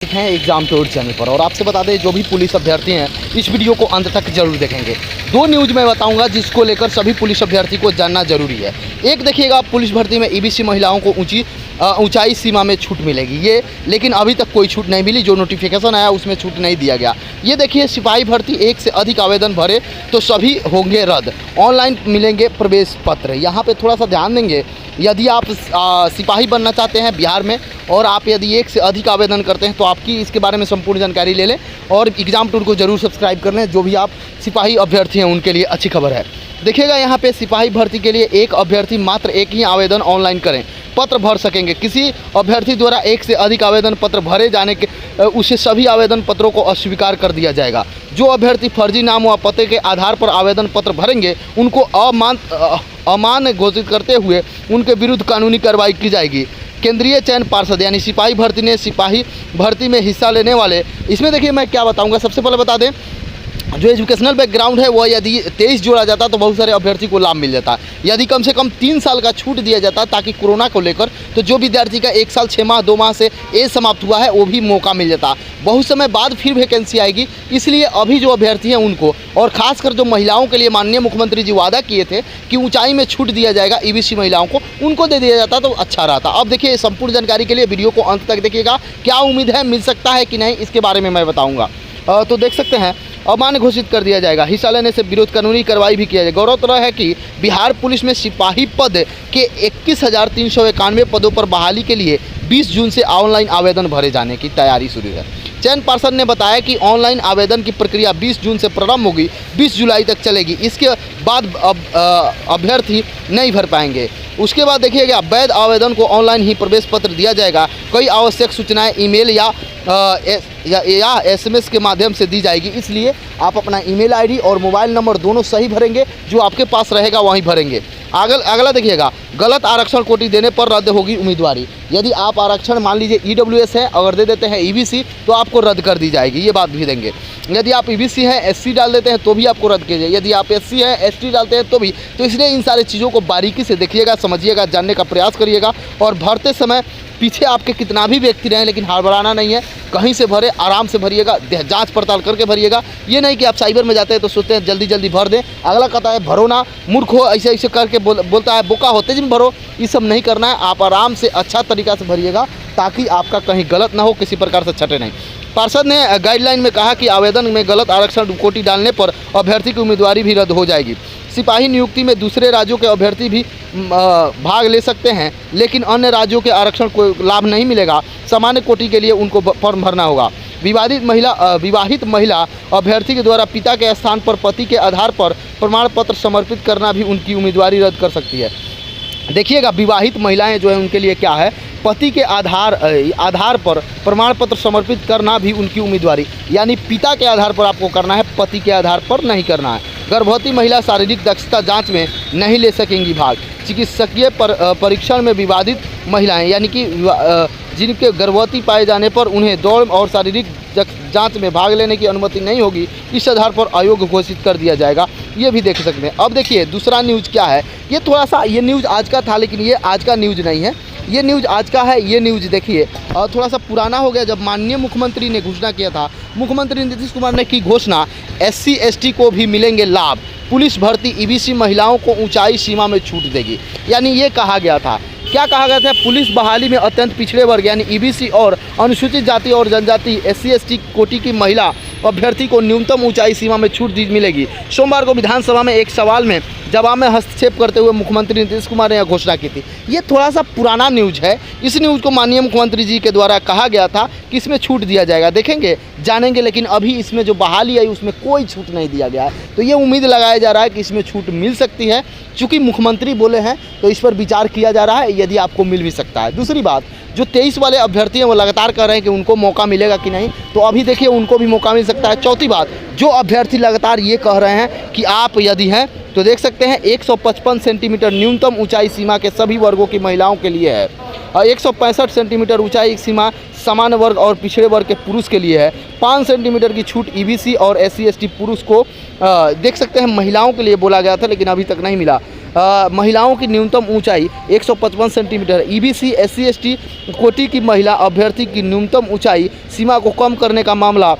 हैं exam tour channel पर। और आपसे बता दें, जो भी पुलिस अभ्यर्थी हैं इस वीडियो को अंत तक जरूर देखेंगे। दो न्यूज़ मैं बताऊंगा जिसको लेकर सभी पुलिस अभ्यर्थी को जानना जरूरी है। एक देखिएगा, पुलिस भर्ती में ईबीसी महिलाओं को ऊंचाई सीमा में छूट मिलेगी, ये लेकिन अभी तक कोई छूट नहीं मिली। जो नोटिफिकेशन आया उसमें छूट नहीं दिया गया। ये देखिए, सिपाही भर्ती एक से अधिक आवेदन भरे तो सभी होंगे रद्द, ऑनलाइन मिलेंगे प्रवेश पत्र। यहाँ पे थोड़ा सा ध्यान देंगे, यदि आप सिपाही बनना चाहते हैं बिहार में और आप यदि एक से अधिक आवेदन करते हैं तो आपकी इसके बारे में संपूर्ण जानकारी ले लें और एग्ज़ाम टूर को जरूर सब्सक्राइब कर लें। जो भी आप सिपाही अभ्यर्थी हैं उनके लिए अच्छी खबर है। देखिएगा, यहाँ पे सिपाही भर्ती के लिए एक अभ्यर्थी मात्र एक ही आवेदन ऑनलाइन करें, पत्र भर सकेंगे। किसी अभ्यर्थी द्वारा एक से अधिक आवेदन पत्र भरे जाने के उसे सभी आवेदन पत्रों को अस्वीकार कर दिया जाएगा। जो अभ्यर्थी फर्जी नाम व पते के आधार पर आवेदन पत्र भरेंगे उनको अमान्य घोषित करते हुए उनके विरुद्ध कानूनी कार्रवाई की जाएगी। केंद्रीय चयन पार्षद यानी सिपाही भर्ती ने सिपाही भर्ती में हिस्सा लेने वाले, इसमें देखिए मैं क्या बताऊंगा। सबसे पहले बता दें, जो एजुकेशनल बैकग्राउंड है वह यदि 23 जोड़ा जाता तो बहुत सारे अभ्यर्थी को लाभ मिल जाता। यदि कम से कम 3 साल का छूट दिया जाता ताकि कोरोना को लेकर, तो जो विद्यार्थी का 1 साल 6 माह 2 माह से एज समाप्त हुआ है वो भी मौका मिल जाता। बहुत समय बाद फिर वैकेंसी आएगी, इसलिए अभी जो अभ्यर्थी हैं उनको, और खासकर जो महिलाओं के लिए माननीय मुख्यमंत्री जी वादा किए थे कि ऊंचाई में छूट दिया जाएगा ईबीसी महिलाओं को, उनको दे दिया जाता तो अच्छा रहता। अब देखिए, संपूर्ण जानकारी के लिए वीडियो को अंत तक देखिएगा। क्या उम्मीद है, मिल सकता है कि नहीं, इसके बारे में मैं बताऊँगा। तो देख सकते हैं, अमान्य घोषित कर दिया जाएगा, हिस्सा लेने से विरोध कानूनी कार्रवाई भी किया जाएगा। गौरतलब है कि बिहार पुलिस में सिपाही पद के 21,391 पदों पर बहाली के लिए 20 जून से ऑनलाइन आवेदन भरे जाने की तैयारी शुरू है। चयन पार्षद ने बताया कि ऑनलाइन आवेदन की प्रक्रिया 20 जून से प्रारंभ होगी, 20 जुलाई तक चलेगी। इसके बाद अभ्यर्थी नहीं भर पाएंगे। उसके बाद देखिएगा, वैध आवेदन को ऑनलाइन ही प्रवेश पत्र दिया जाएगा। कई आवश्यक सूचनाएं ईमेल या SMS के माध्यम से दी जाएगी, इसलिए आप अपना ईमेल आईडी और मोबाइल नंबर दोनों सही भरेंगे, जो आपके पास रहेगा वहीं भरेंगे। अगला देखिएगा, गलत आरक्षण कोटि देने पर रद्द होगी उम्मीदवारी। यदि आप आरक्षण मान लीजिए EWS है, अगर दे देते हैं EBC तो आपको रद्द कर दी जाएगी, ये बात भी देंगे। यदि आप EBC है SC डाल देते हैं तो भी आपको रद्द किया जाए। यदि आप SC है ST डालते हैं तो भी। तो इसलिए इन सारी चीज़ों को बारीकी से देखिएगा, समझिएगा, जानने का प्रयास करिएगा। और भरते समय पीछे आपके कितना भी व्यक्ति रहें, लेकिन हड़बड़ाना नहीं है। कहीं से भरे, आराम से भरिएगा, जांच पड़ताल करके भरिएगा। ये नहीं कि आप साइबर में जाते हैं तो सोचते हैं जल्दी जल्दी भर दें। अगला कहता है भरो ना, मूर्ख हो, ऐसे ऐसे करके बोलता है बोका हो, तेज में भरो। ये सब नहीं करना है। आप आराम से अच्छा तरीक़ा से भरिएगा ताकि आपका कहीं गलत ना हो, किसी प्रकार से छटे नहीं। पार्षद ने गाइडलाइन में कहा कि आवेदन में गलत आरक्षण कोटि डालने पर अभ्यर्थी की उम्मीदवारी भी रद्द हो जाएगी। सिपाही नियुक्ति में दूसरे राज्यों के अभ्यर्थी भी भाग ले सकते हैं, लेकिन अन्य राज्यों के आरक्षण को लाभ नहीं मिलेगा। सामान्य कोटि के लिए उनको फॉर्म भरना होगा। विवाहित महिला अभ्यर्थी के द्वारा पिता के स्थान पर पति के आधार पर प्रमाण पत्र समर्पित करना भी उनकी उम्मीदवारी रद्द कर सकती है। देखिएगा, विवाहित महिलाएं जो है उनके लिए क्या है, पति के आधार पर प्रमाण पत्र समर्पित करना भी उनकी उम्मीदवारी, यानी पिता के आधार पर आपको करना है, पति के आधार पर नहीं करना है। गर्भवती महिला शारीरिक दक्षता जांच में नहीं ले सकेंगी भाग। चिकित्सकीय परीक्षण में विवादित महिलाएं, यानी कि जिनके गर्भवती पाए जाने पर उन्हें दौड़ और शारीरिक जांच में भाग लेने की अनुमति नहीं होगी। इस आधार पर अयोग्य घोषित कर दिया जाएगा, ये भी देख सकते हैं। अब देखिए, दूसरा न्यूज़ क्या है। ये थोड़ा सा, ये न्यूज़ आज का था, लेकिन ये आज का न्यूज़ नहीं है। ये न्यूज़ आज का है। ये न्यूज़ देखिए, और थोड़ा सा पुराना हो गया। जब माननीय मुख्यमंत्री ने घोषणा किया था, मुख्यमंत्री नीतीश कुमार ने की घोषणा, SC ST को भी मिलेंगे लाभ। पुलिस भर्ती EBC महिलाओं को ऊंचाई सीमा में छूट देगी। यानी ये कहा गया था, क्या कहा गया था, पुलिस बहाली में अत्यंत पिछड़े वर्ग यानी EBC और अनुसूचित जाति और जनजाति SC ST कोटि की महिला अभ्यर्थी को न्यूनतम ऊंचाई सीमा में छूट मिलेगी। सोमवार को विधानसभा में एक सवाल में जवाब में हस्तक्षेप करते हुए मुख्यमंत्री नीतीश कुमार ने यह घोषणा की थी। ये थोड़ा सा पुराना न्यूज़ है। इस न्यूज़ को माननीय मुख्यमंत्री जी के द्वारा कहा गया था कि इसमें छूट दिया जाएगा, देखेंगे जानेंगे, लेकिन अभी इसमें जो बहाली आई उसमें कोई छूट नहीं दिया गया है। तो ये उम्मीद लगाया जा रहा है कि इसमें छूट मिल सकती है। चूँकि मुख्यमंत्री बोले हैं तो इस पर विचार किया जा रहा है, यदि आपको मिल भी सकता है। दूसरी बात, जो 23 वाले अभ्यर्थी हैं वो लगातार कह रहे हैं कि उनको मौका मिलेगा कि नहीं, तो अभी देखिए उनको भी मौका मिल सकता है। चौथी बात, जो अभ्यर्थी लगातार ये कह रहे हैं कि आप यदि हैं तो देख सकते हैं 155 सेंटीमीटर न्यूनतम ऊंचाई सीमा के सभी वर्गों की महिलाओं के लिए है। 165 सेंटीमीटर ऊंचाई सीमा सामान्य वर्ग और पिछड़े वर्ग के पुरुष के लिए है। 5 सेंटीमीटर की छूट EBC और SC ST पुरुष को देख सकते हैं महिलाओं के लिए बोला गया था, लेकिन अभी तक नहीं मिला। महिलाओं की न्यूनतम ऊंचाई 155 सेंटीमीटर। ईबीसी SC ST कोटि की महिला अभ्यर्थी की न्यूनतम ऊंचाई सीमा को कम करने का मामला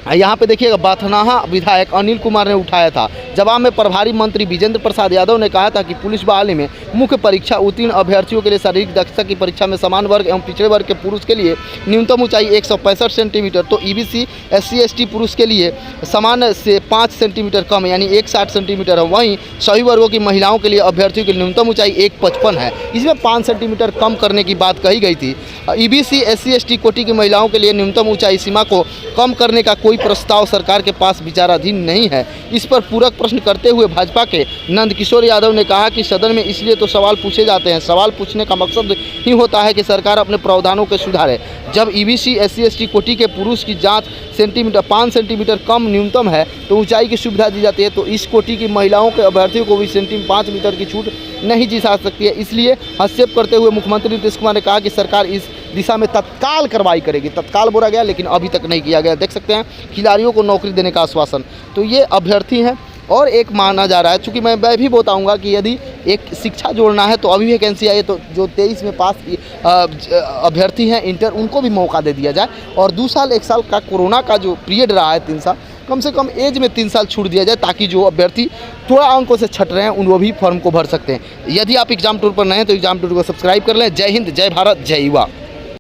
यहाँ पे देखिएगा बाथनाहा विधायक अनिल कुमार ने उठाया था। जवाब में प्रभारी मंत्री विजेंद्र प्रसाद यादव ने कहा था कि पुलिस बहाली में मुख्य परीक्षा उत्तीर्ण अभ्यर्थियों के लिए शारीरिक दक्षता की परीक्षा में समान वर्ग एवं पिछड़े वर्ग के पुरुष के लिए न्यूनतम ऊंचाई 165 सेंटीमीटर, तो ईबीसी SC ST पुरुष के लिए समान से 5 सेंटीमीटर कम यानी 160 सेंटीमीटर है। वहीं सभी वर्गों की महिलाओं के लिए अभ्यर्थियों की न्यूनतम ऊंचाई 155 है। इसमें 5 सेंटीमीटर कम करने की बात कही गई थी। ईबीसी SC ST कोटि की महिलाओं के लिए न्यूनतम ऊंचाई सीमा को कम करने का कोई प्रस्ताव सरकार के पास विचाराधीन नहीं है। इस पर पूरक प्रश्न करते हुए भाजपा के नंदकिशोर यादव ने कहा कि सदन में इसलिए तो सवाल पूछे जाते हैं, सवाल पूछने का मकसद ही होता है कि सरकार अपने प्रावधानों को सुधारे। जब ईबीसी SC ST कोटि के पुरुष की जांच 5 सेंटीमीटर कम न्यूनतम है तो ऊंचाई की सुविधा दी जाती है, तो इस कोटि की महिलाओं के अभ्यर्थियों को भी 5 मीटर की छूट नहीं दी जा सकती है। इसलिए हस्तक्षेप करते हुए मुख्यमंत्री नीतीश कुमार ने कहा कि सरकार इस दिशा में तत्काल कार्रवाई करेगी। तत्काल बोला गया लेकिन अभी तक नहीं किया गया। देख सकते हैं खिलाड़ियों को नौकरी देने का आश्वासन। तो ये अभ्यर्थी हैं और एक माना जा रहा है, चूँकि मैं भी बताऊंगा कि यदि एक शिक्षा जोड़ना है तो अभी वैकेंसी आई है तो जो 23 में पास अभ्यर्थी हैं इंटर, उनको भी मौका दे दिया जाए। और 2 साल 1 साल का कोरोना का जो पीरियड रहा है 3 साल, कम से कम एज में 3 साल छूट दिया जाए ताकि जो अभ्यर्थी थोड़ा अंकों से छट रहे हैं उन वो भी फॉर्म को भर सकते हैं। यदि आप एग्जाम टूर पर नए हैं तो एग्जाम टूर को सब्सक्राइब कर लें। जय हिंद, जय भारत, जय युवा।